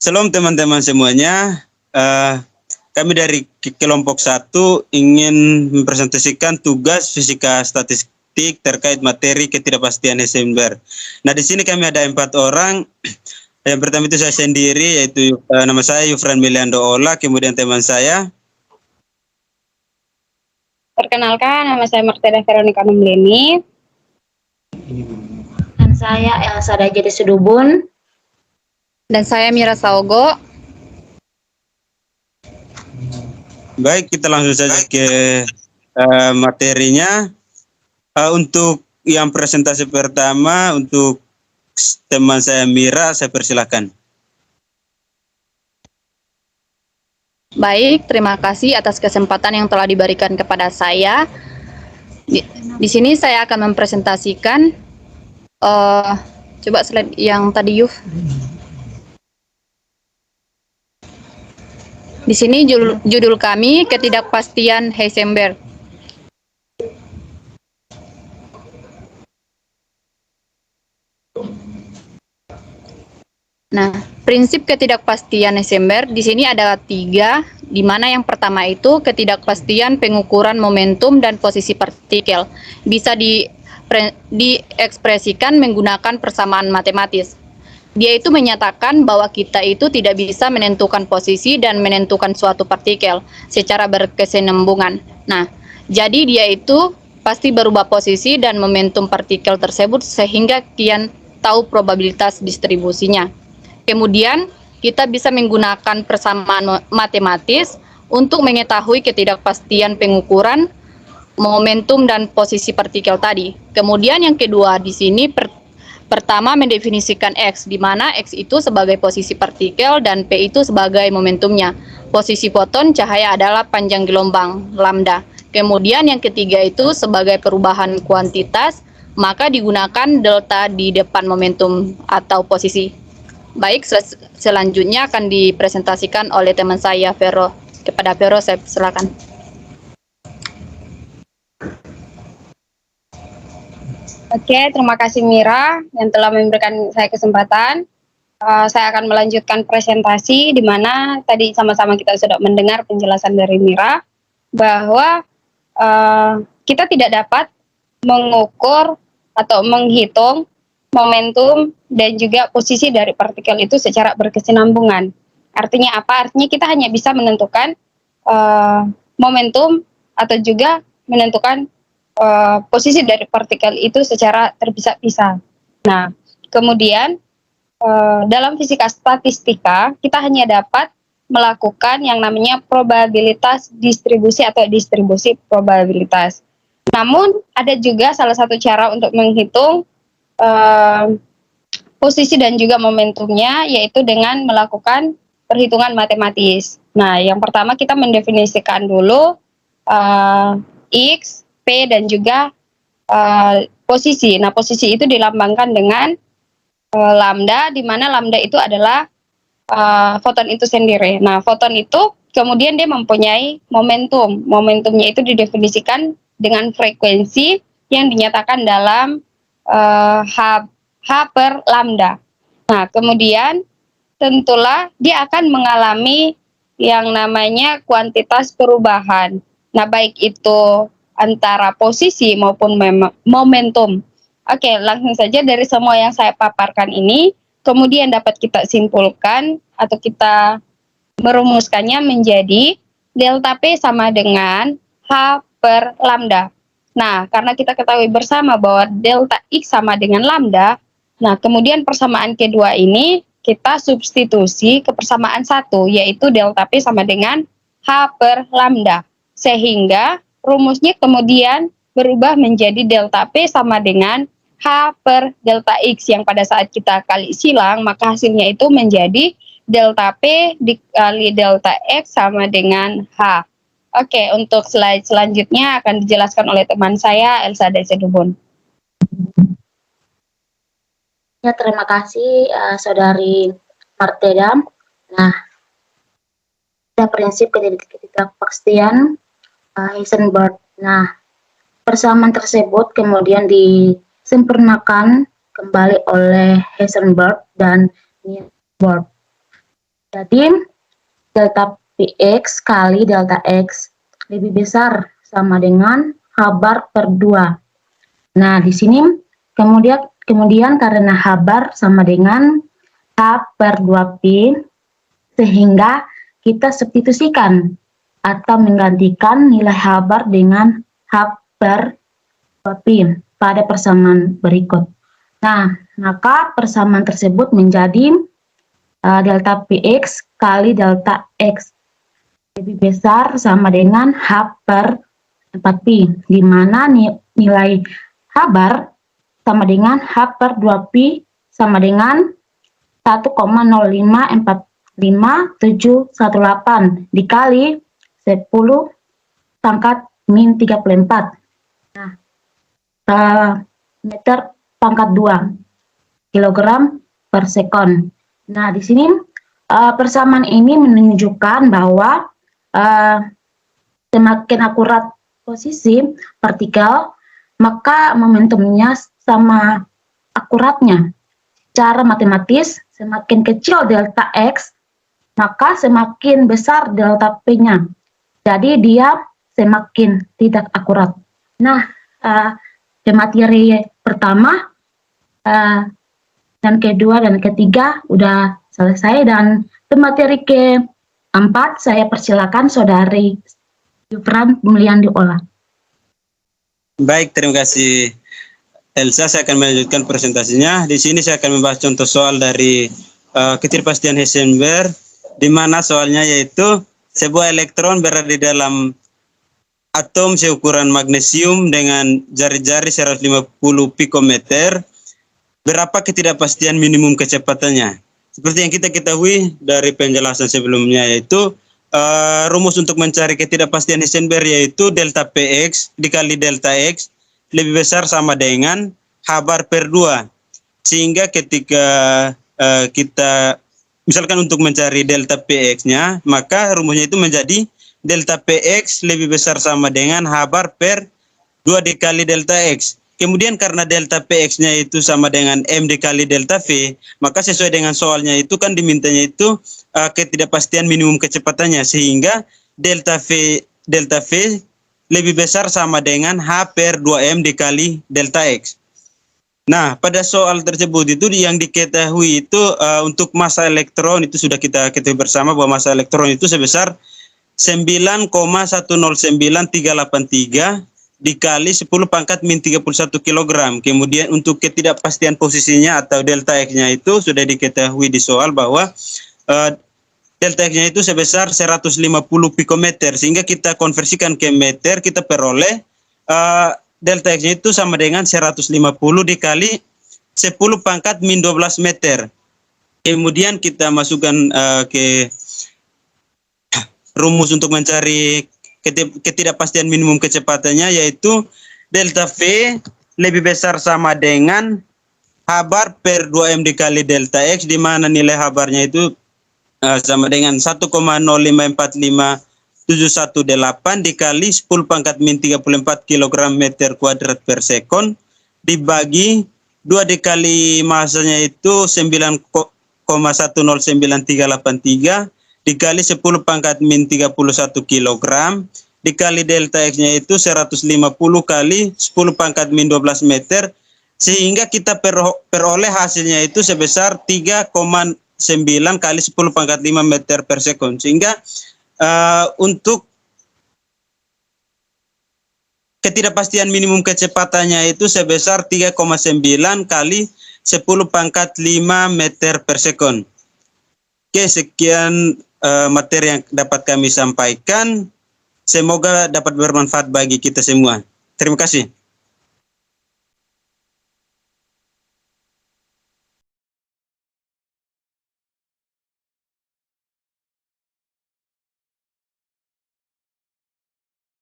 Shalom teman-teman semuanya. Kami dari kelompok 1 ingin mempresentasikan tugas fisika statistik terkait materi ketidakpastian Heisenberg. Nah, di sini kami ada 4 orang. Yang pertama itu saya sendiri, yaitu nama saya Yufran Miliando Ola, kemudian teman saya. Perkenalkan, nama saya Marteda Veronica Numbleni. Dan saya Elsa Dajati Sudubun. Dan saya Mira Saogo. Baik, kita langsung saja ke materinya. Untuk yang presentasi pertama, untuk teman saya Mira, saya persilakan. Baik, terima kasih atas kesempatan yang telah diberikan kepada saya. Di sini saya akan mempresentasikan, coba slide yang tadi Yuf. Di sini judul kami ketidakpastian Heisenberg. Nah, prinsip ketidakpastian Heisenberg di sini ada 3, di mana yang pertama itu ketidakpastian pengukuran momentum dan posisi partikel bisa diekspresikan menggunakan persamaan matematis. Dia itu menyatakan bahwa kita itu tidak bisa menentukan posisi dan menentukan suatu partikel secara berkesinambungan. Nah, jadi dia itu pasti berubah posisi dan momentum partikel tersebut sehingga kian tahu probabilitas distribusinya. Kemudian kita bisa menggunakan persamaan matematis untuk mengetahui ketidakpastian pengukuran momentum dan posisi partikel tadi. Kemudian yang kedua di sini pertama mendefinisikan X, di mana X itu sebagai posisi partikel dan P itu sebagai momentumnya. Posisi foton cahaya adalah panjang gelombang lambda. Kemudian yang ketiga itu sebagai perubahan kuantitas, maka digunakan delta di depan momentum atau posisi. Baik, selanjutnya akan dipresentasikan oleh teman saya Vero. Kepada Vero saya silakan. Oke, terima kasih Mira yang telah memberikan saya kesempatan. Saya akan melanjutkan presentasi di mana tadi sama-sama kita sudah mendengar penjelasan dari Mira bahwa kita tidak dapat mengukur atau menghitung momentum dan juga posisi dari partikel itu secara berkesinambungan. Artinya apa? Artinya kita hanya bisa menentukan momentum atau juga menentukan posisi dari partikel itu secara terpisah-pisah. Nah, kemudian dalam fisika statistika kita hanya dapat melakukan yang namanya probabilitas distribusi atau distribusi probabilitas. Namun ada juga salah satu cara untuk menghitung posisi dan juga momentumnya, yaitu dengan melakukan perhitungan matematis. Nah, yang pertama kita mendefinisikan dulu X, P, dan juga posisi. Nah, posisi itu dilambangkan dengan lambda, di mana lambda itu adalah foton itu sendiri. Nah, foton itu kemudian dia mempunyai momentum. Momentumnya itu didefinisikan dengan frekuensi yang dinyatakan dalam H per lambda. Nah, kemudian tentulah dia akan mengalami yang namanya kuantitas perubahan. Nah, baik itu antara posisi maupun momentum. Oke, langsung saja dari semua yang saya paparkan ini, kemudian dapat kita simpulkan atau kita merumuskannya menjadi delta P sama dengan H per lambda. Nah, karena kita ketahui bersama bahwa delta X sama dengan lambda, nah kemudian persamaan kedua ini kita substitusi ke persamaan 1, yaitu delta P sama dengan H per lambda. Sehingga rumusnya kemudian berubah menjadi delta P sama dengan H per delta X, yang pada saat kita kali silang, maka hasilnya itu menjadi delta P dikali delta X sama dengan H. Oke, untuk slide selanjutnya akan dijelaskan oleh teman saya, Elsa Dajati Sudubun. Ya, terima kasih Saudari Marteda. Nah, ada prinsip ketidakpastian Heisenberg. Nah, persamaan tersebut kemudian disempurnakan kembali oleh Heisenberg dan Niels Bohr. Jadi delta Px kali delta X lebih besar sama dengan H bar per 2. Nah, di sini kemudian karena H bar sama dengan H per 2Pi, sehingga kita substitusikan atau menggantikan nilai H bar dengan H per 2Pi pada persamaan berikut. Nah, maka persamaan tersebut menjadi delta Px kali delta X lebih besar sama dengan H per 4Pi, di mana nilai H bar sama dengan H per 2Pi sama dengan 1,0545718 dikali 10 pangkat min 34. Nah, meter pangkat 2 kilogram per sekon. Nah, di sini persamaan ini menunjukkan bahwa semakin akurat posisi partikel, maka momentumnya sama akuratnya. Secara matematis, semakin kecil delta X, maka semakin besar delta P-nya. Jadi dia semakin tidak akurat. Nah, materi pertama dan kedua dan ketiga udah selesai, dan materi keempat saya persilakan Saudari Yufran Mulyani diolah. Baik, terima kasih Elsa. Saya akan melanjutkan presentasinya. Di sini saya akan membahas contoh soal dari ketidakpastian Heisenberg, di mana soalnya yaitu sebuah elektron berada di dalam atom seukuran magnesium dengan jari-jari 150 pikometer. Berapa ketidakpastian minimum kecepatannya? Seperti yang kita ketahui dari penjelasan sebelumnya, yaitu rumus untuk mencari ketidakpastian Heisenberg yaitu delta Px dikali delta X lebih besar sama dengan H bar per 2. Sehingga ketika kita misalkan untuk mencari delta Px-nya, maka rumusnya itu menjadi delta Px lebih besar sama dengan H bar per 2 dikali delta X. Kemudian karena delta Px-nya itu sama dengan M dikali delta V, maka sesuai dengan soalnya itu kan dimintanya itu ketidakpastian minimum kecepatannya, sehingga delta V lebih besar sama dengan H per 2M dikali delta X. Nah, pada soal tersebut itu yang diketahui itu untuk massa elektron itu sudah kita ketahui bersama bahwa massa elektron itu sebesar 9,109383 dikali 10 pangkat min 31 kg. Kemudian untuk ketidakpastian posisinya atau delta X-nya itu sudah diketahui di soal bahwa delta X-nya itu sebesar 150 pikometer, sehingga kita konversikan ke meter, kita peroleh delta X-nya itu sama dengan 150 dikali 10 pangkat min 12 meter. Kemudian kita masukkan ke rumus untuk mencari ketidakpastian minimum kecepatannya, yaitu delta V lebih besar sama dengan H bar per 2M dikali delta X, di mana nilai H barnya itu sama dengan 1,0545718 dikali 10 pangkat min 34 kg meter kuadrat per sekon dibagi 2 dikali masanya itu 9,109383 dikali 10 pangkat min 31 kg dikali delta X-nya itu 150 kali 10 pangkat min 12 meter, sehingga kita peroleh hasilnya itu sebesar 3,9 kali 10 pangkat 5 meter per sekon. Sehingga untuk ketidakpastian minimum kecepatannya itu sebesar 3,9 kali 10 pangkat 5 meter per sekon. Oke, sekian materi yang dapat kami sampaikan. Semoga dapat bermanfaat bagi kita semua. Terima kasih.